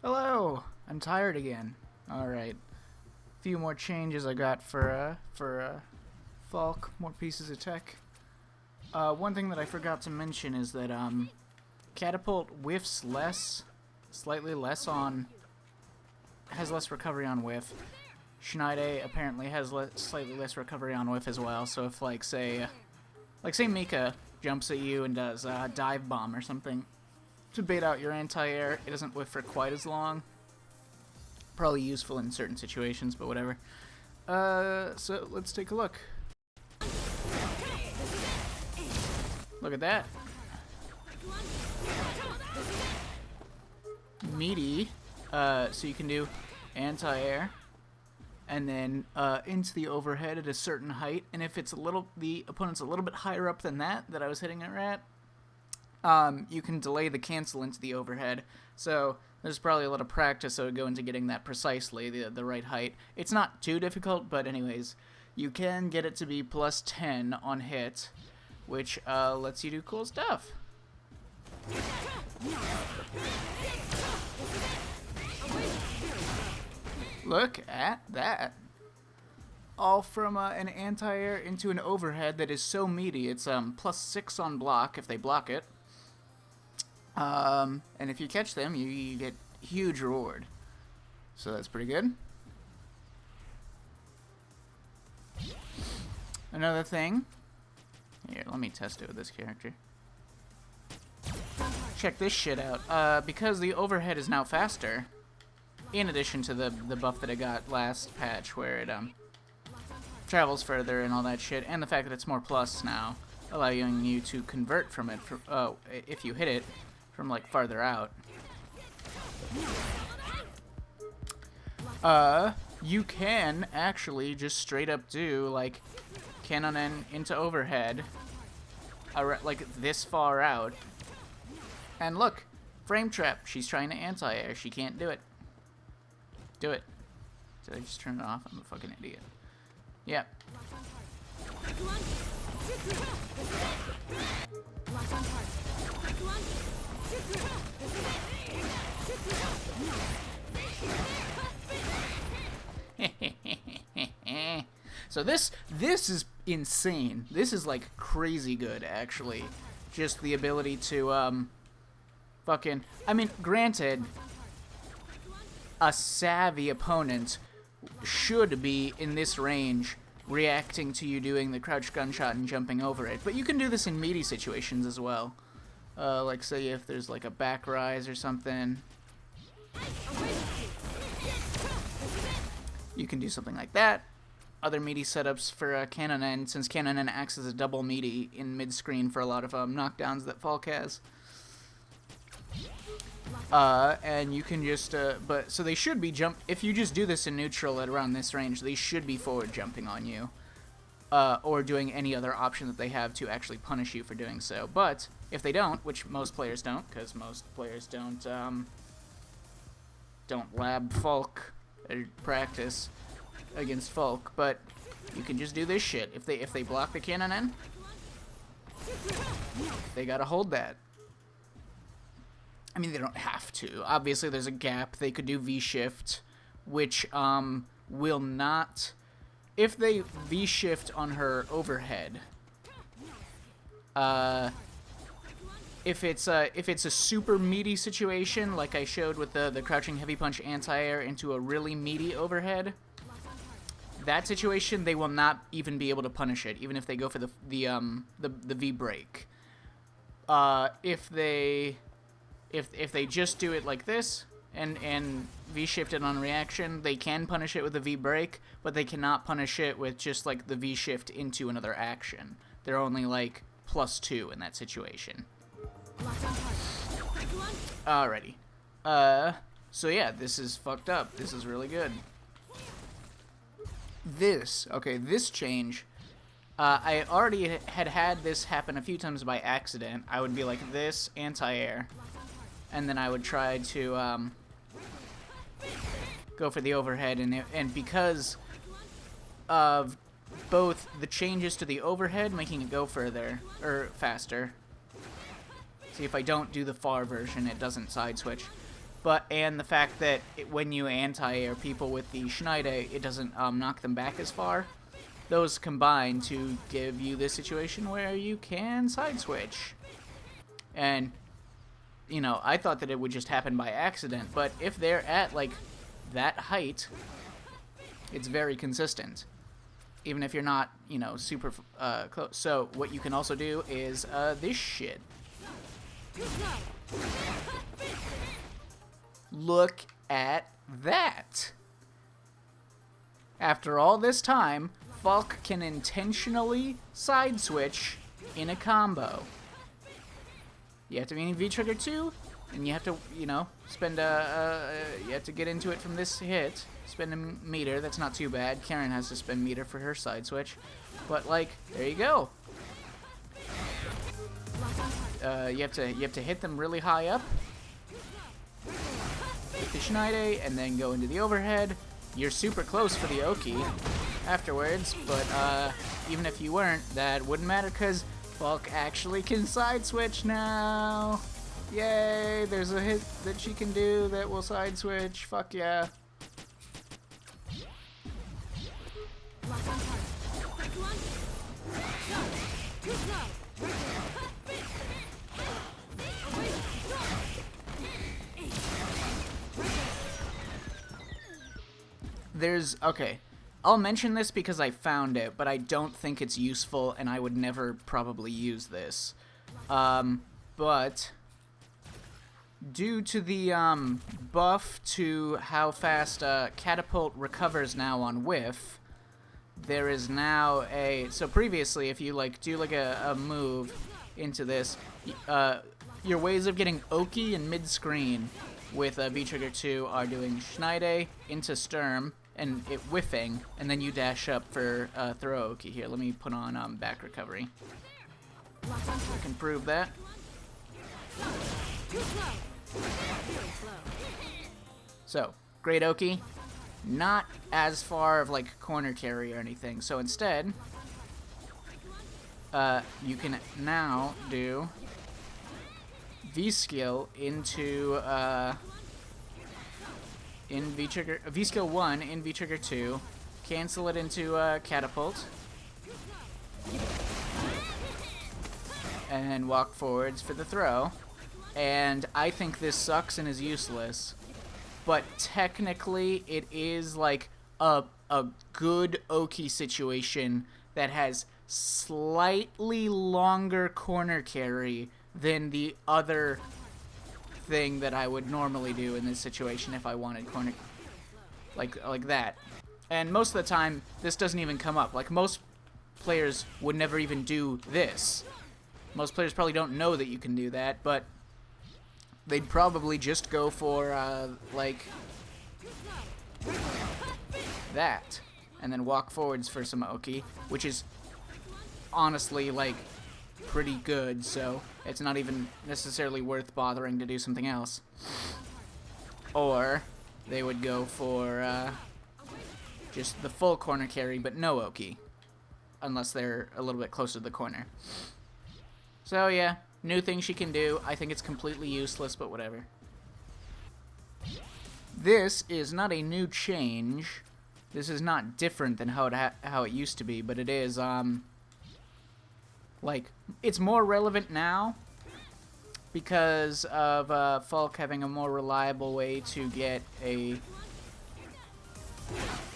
Hello! I'm tired again. Alright. Few more changes I got for Falke. More pieces of tech. One thing that I forgot to mention is that, Catapult whiffs less, slightly less on, has less recovery on whiff. Schneide apparently has slightly less recovery on whiff as well, so if, say Mika jumps at you and does a dive bomb or something, to bait out your anti-air, it doesn't whiff for quite as long. Probably useful in certain situations, but whatever. So let's take a look. Look at that. Meaty. So you can do anti-air, and then into the overhead at a certain height, and if it's the opponent's a little bit higher up than that I was hitting it at, you can delay the cancel into the overhead. So there's probably a lot of practice that would go into getting that precisely, the right height. It's not too difficult, but anyways, you can get it to be plus 10 on hit, which lets you do cool stuff. Look at that. All from an anti-air into an overhead that is so meaty. It's plus 6 on block if they block it. And if you catch them, you get huge reward. So that's pretty good. Another thing. Here, let me test it with this character. Check this shit out. Because the overhead is now faster, in addition to the buff that I got last patch where it travels further and all that shit, and the fact that it's more plus now, allowing you to convert from it if you hit it from like farther out. You can actually just straight up do like cannon into overhead, like this far out. And look, frame trap. She's trying to anti-air. She can't do it. Do it. Did I just turn it off? I'm a fucking idiot. Yep. So this is insane. This is like crazy good, actually. Just the ability to fucking, I mean, granted, a savvy opponent should be in this range reacting to you doing the crouch gunshot and jumping over it, but you can do this in meaty situations as well. Like say if there's like a back rise or something, you can do something like that. Other meaty setups for Cannon N, since Cannon N acts as a double meaty in mid-screen for a lot of knockdowns that Falke has. And you can just, so they should be if you just do this in neutral at around this range, they should be forward jumping on you. Or doing any other option that they have to actually punish you for doing so. But if they don't, which most players don't, because most players don't lab Falke or practice against Falke, but you can just do this shit. If they block the cannon in, they gotta hold that. I mean, they don't have to. Obviously, there's a gap. They could do V-shift, which will not. If they V-shift on her overhead, if it's a super meaty situation, like I showed with the crouching heavy punch anti-air into a really meaty overhead, that situation they will not even be able to punish it, even if they go for the V-break. If they just do it like this and V-shift it on reaction, they can punish it with a V-break, but they cannot punish it with just like the V-shift into another action. They're only like +2 in that situation. Alrighty. So yeah, this is fucked up. This is really good. This change, I already had this happen a few times by accident. I would be like this, anti-air, and then I would try to go for the overhead, and because of both the changes to the overhead, making it go further, or faster. See, if I don't do the far version, it doesn't side switch. and the fact that when you anti-air people with the Schneide, it doesn't knock them back as far. Those combine to give you this situation where you can side switch. And, you know, I thought that it would just happen by accident, but if they're at, like, that height, it's very consistent. Even if you're not, you know, super close. So, what you can also do is this shit. Look at that. After all this time, Falke can intentionally side switch in a combo. You have to be in V-Trigger 2, and you have to, you know, spend you have to get into it from this hit. Spend a meter, that's not too bad. Karen has to spend meter for her side switch. But, like, there you go. You have to hit them really high up with the Schneide, and then go into the overhead. You're super close for the Oki afterwards, but even if you weren't, that wouldn't matter because Falke actually can side switch now. Yay, there's a hit that she can do that will side switch. Fuck yeah. Okay, I'll mention this because I found it, but I don't think it's useful, and I would never probably use this. But due to the buff to how fast Catapult recovers now on whiff, there is now so previously, if you like do like a move into this, your ways of getting Oki in mid-screen with V-Trigger 2 are doing Schneide into Sturm, and it whiffing, and then you dash up for throw Oki. Here, let me put on back recovery. I can prove that. So, great Oki. Not as far of like corner carry or anything. So instead, you can now do V-skill into in V-skill 1 in V-trigger 2, cancel it into catapult, and walk forwards for the throw. And I think this sucks and is useless, but technically it is like a good Oki situation that has slightly longer corner carry than the other thing that I would normally do in this situation if I wanted corner like that. And most of the time this doesn't even come up. Like, most players would never even do this. Most players probably don't know that you can do that, but they'd probably just go for like that and then walk forwards for some Oki, which is honestly like pretty good, so it's not even necessarily worth bothering to do something else. Or they would go for just the full corner carry but no Oki, unless they're a little bit closer to the corner. So yeah, new thing she can do. I think it's completely useless, but whatever. This is not a new change. This is not different than how it used to be, but it is like, it's more relevant now because of Falke having a more reliable way to get a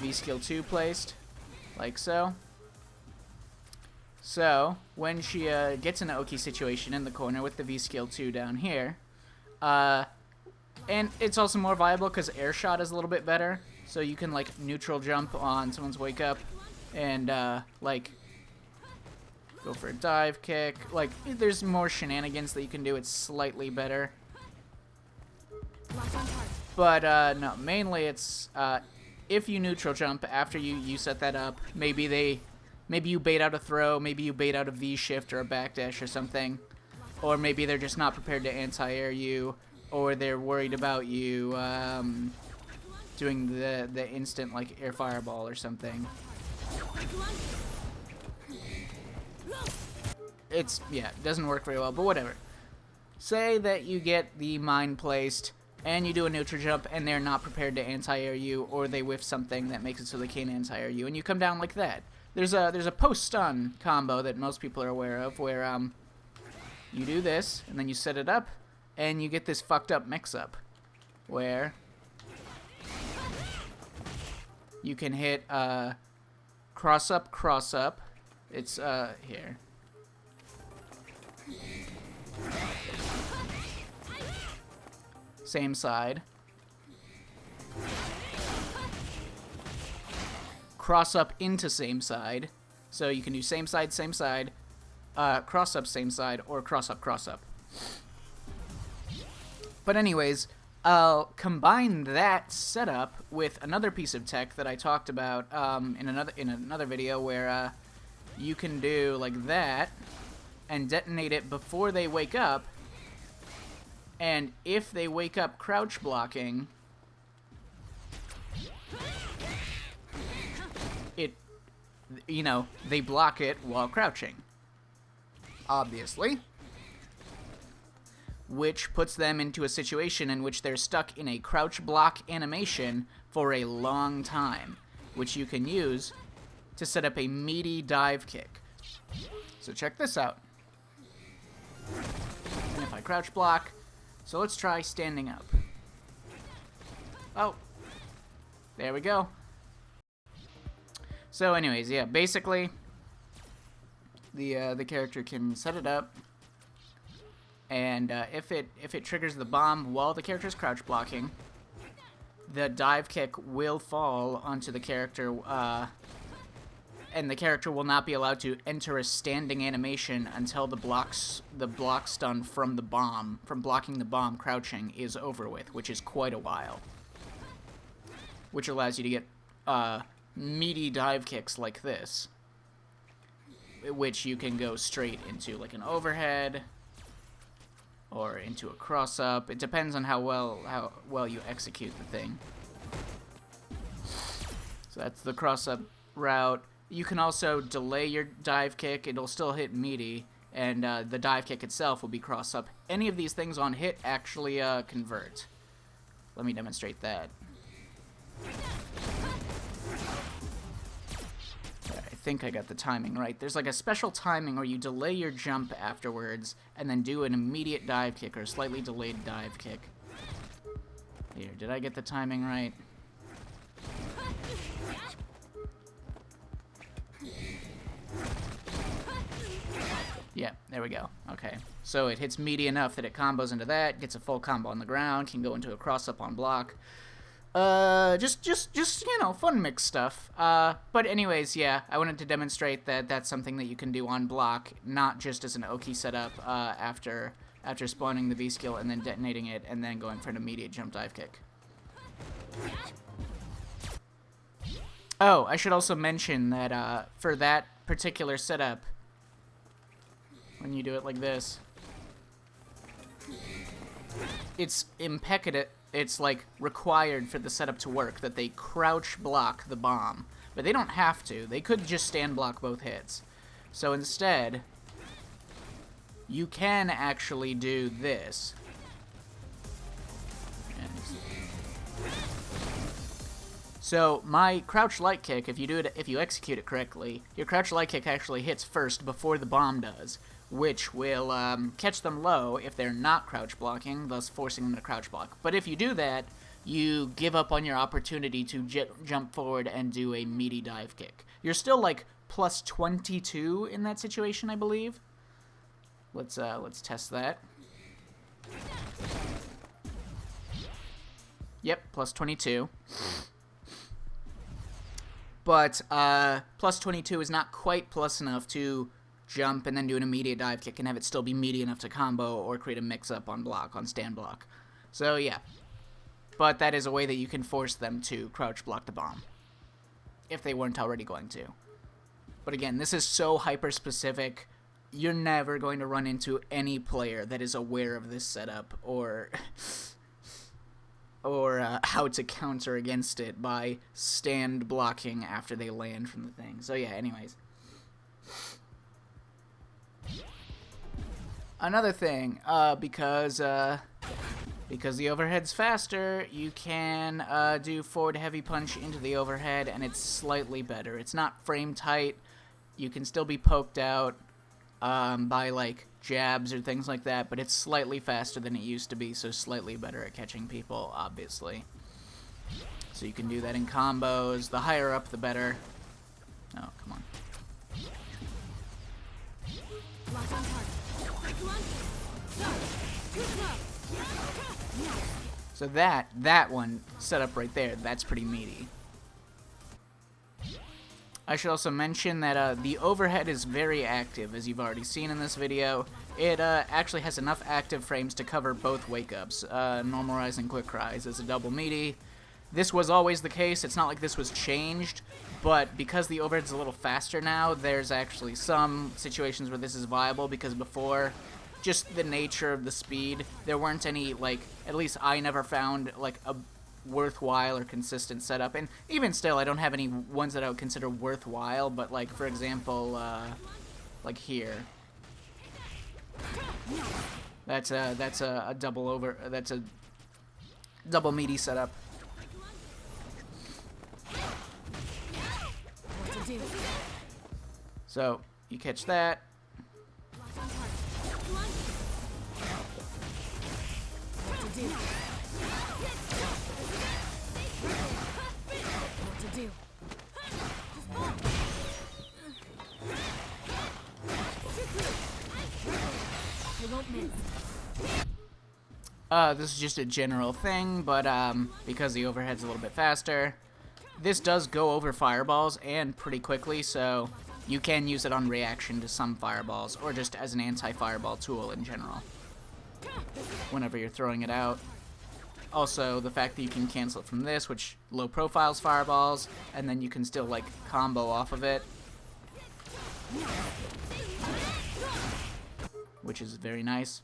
V-skill 2 placed, like so. So, when she gets in an Oki situation in the corner with the V-skill 2 down here, and it's also more viable because air shot is a little bit better, so you can like neutral jump on someone's wake up and like go for a dive kick. Like, there's more shenanigans that you can do. It's slightly better. But no, mainly it's if you neutral jump after you set that up, maybe you bait out a throw, maybe you bait out a V-shift or a backdash or something, or maybe they're just not prepared to anti-air you, or they're worried about you doing the instant like air fireball or something. Yeah, it doesn't work very well, but whatever. Say that you get the mine placed and you do a neutral jump, and they're not prepared to anti-air you, or they whiff something that makes it so they can't anti-air you, and you come down like that. There's a post-stun combo that most people are aware of, where you do this, and then you set it up, and you get this fucked up mix-up, where you can hit cross-up, cross-up. It's, here. Same side. Cross-up into same side. So you can do same side, cross-up, same side, or cross-up, cross-up. But anyways, I'll combine that setup with another piece of tech that I talked about in another video, where you can do like that and detonate it before they wake up, and if they wake up crouch blocking, they block it while crouching, obviously, which puts them into a situation in which they're stuck in a crouch block animation for a long time, which you can use to set up a meaty dive kick. So check this out. And if I crouch block, so let's try standing up. Oh, there we go. So anyways, yeah, basically, the character can set it up, and if it triggers the bomb while the character is crouch blocking, the dive kick will fall onto the character, and the character will not be allowed to enter a standing animation until the block stun from blocking the bomb crouching is over with, which is quite a while. Which allows you to get meaty dive kicks like this, which you can go straight into like an overhead or into a cross-up. It depends on how well you execute the thing. So that's the cross-up route. You can also delay your dive kick. It'll still hit meaty, and the dive kick itself will be cross-up. Any of these things on hit actually convert. Let me demonstrate that. I think I got the timing right. There's like a special timing where you delay your jump afterwards and then do an immediate dive kick or a slightly delayed dive kick. Here, did I get the timing right? Yeah, there we go. Okay. So it hits meaty enough that it combos into that, gets a full combo on the ground, can go into a cross-up on block. Just you know, fun mix stuff. But anyways, yeah, I wanted to demonstrate that that's something that you can do on block, not just as an Oki setup, after spawning the V-skill and then detonating it and then going for an immediate jump dive kick. Oh, I should also mention that, for that particular setup, when you do it like this, it's impeccable. It's like required for the setup to work that they crouch block the bomb, but they don't have to. They could just stand block both hits. So instead, you can actually do this. So my crouch light kick, if you execute it correctly, your crouch light kick actually hits first before the bomb does, which will catch them low if they're not crouch blocking, thus forcing them to crouch block. But if you do that, you give up on your opportunity to jump forward and do a meaty dive kick. You're still like plus 22 in that situation, I believe. Let's test that. Yep, plus 22. But plus 22 is not quite plus enough to jump and then do an immediate dive kick and have it still be meaty enough to combo or create a mix-up on block, on stand block. So yeah, but that is a way that you can force them to crouch block the bomb, if they weren't already going to. But again, this is so hyper-specific, you're never going to run into any player that is aware of this setup or how to counter against it by stand blocking after they land from the thing. So yeah, anyways. Another thing, because Because the overhead's faster, you can do forward heavy punch into the overhead, and it's slightly better. It's not frame tight. You can still be poked out by, like, jabs or things like that, but it's slightly faster than it used to be, so slightly better at catching people, obviously. So you can do that in combos. The higher up, the better. Oh, come on. So that one set up right there, that's pretty meaty. I should also mention that the overhead is very active, as you've already seen in this video. It actually has enough active frames to cover both wake-ups, normal rise and quick rise as a double meaty. This was always the case. It's not like this was changed, but because the overhead's a little faster now, there's actually some situations where this is viable, because before, just the nature of the speed, there weren't any, like, at least I never found, like, a worthwhile or consistent setup. And even still, I don't have any ones that I would consider worthwhile, but, like, for example, like here. That's a double meaty setup. So, you catch that. This is just a general thing, but because the overhead's a little bit faster, this does go over fireballs and pretty quickly, so you can use it on reaction to some fireballs, or just as an anti-fireball tool in general, whenever you're throwing it out. Also, the fact that you can cancel it from this, which low profiles fireballs, and then you can still, like, combo off of it, which is very nice.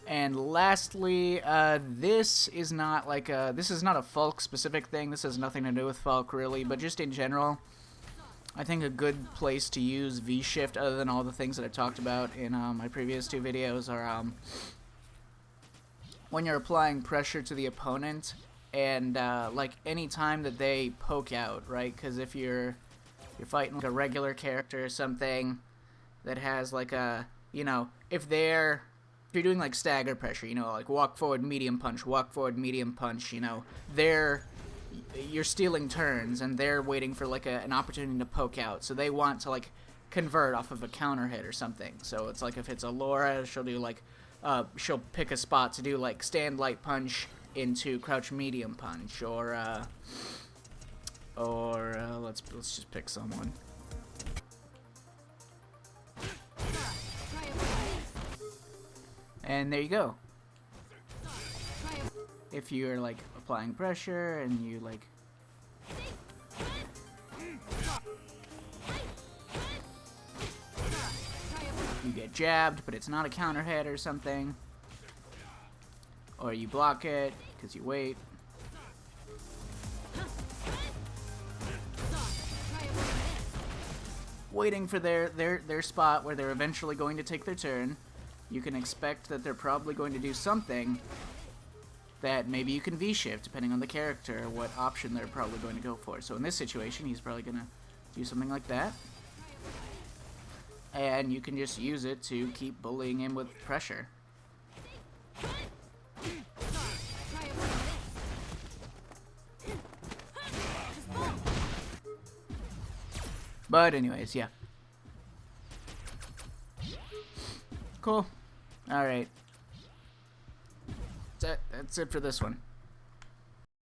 And lastly, this is not like this is not a Falke specific thing. This has nothing to do with Falke really, but just in general, I think a good place to use V-Shift, other than all the things that I talked about in my previous two videos, are when you're applying pressure to the opponent, and like any time that they poke out, right? Because if you're fighting like a regular character or something that has like a, you know, if you're doing like stagger pressure, you know, like walk forward, medium punch, you know, you're stealing turns, and they're waiting for like an opportunity to poke out, so they want to like convert off of a counter hit or something. So it's like if it's a Laura, she'll do like she'll pick a spot to do like stand light punch into crouch medium punch, or let's just pick someone. And there you go. If you're like applying pressure and you like you get jabbed, but it's not a counter hit or something, or you block it because you wait. Waiting for their spot where they're eventually going to take their turn, you can expect that they're probably going to do something that maybe you can V-shift, depending on the character, what option they're probably going to go for. So in this situation, he's probably going to do something like that. And you can just use it to keep bullying him with pressure. But anyways, yeah. Cool. Alright. That's it for this one.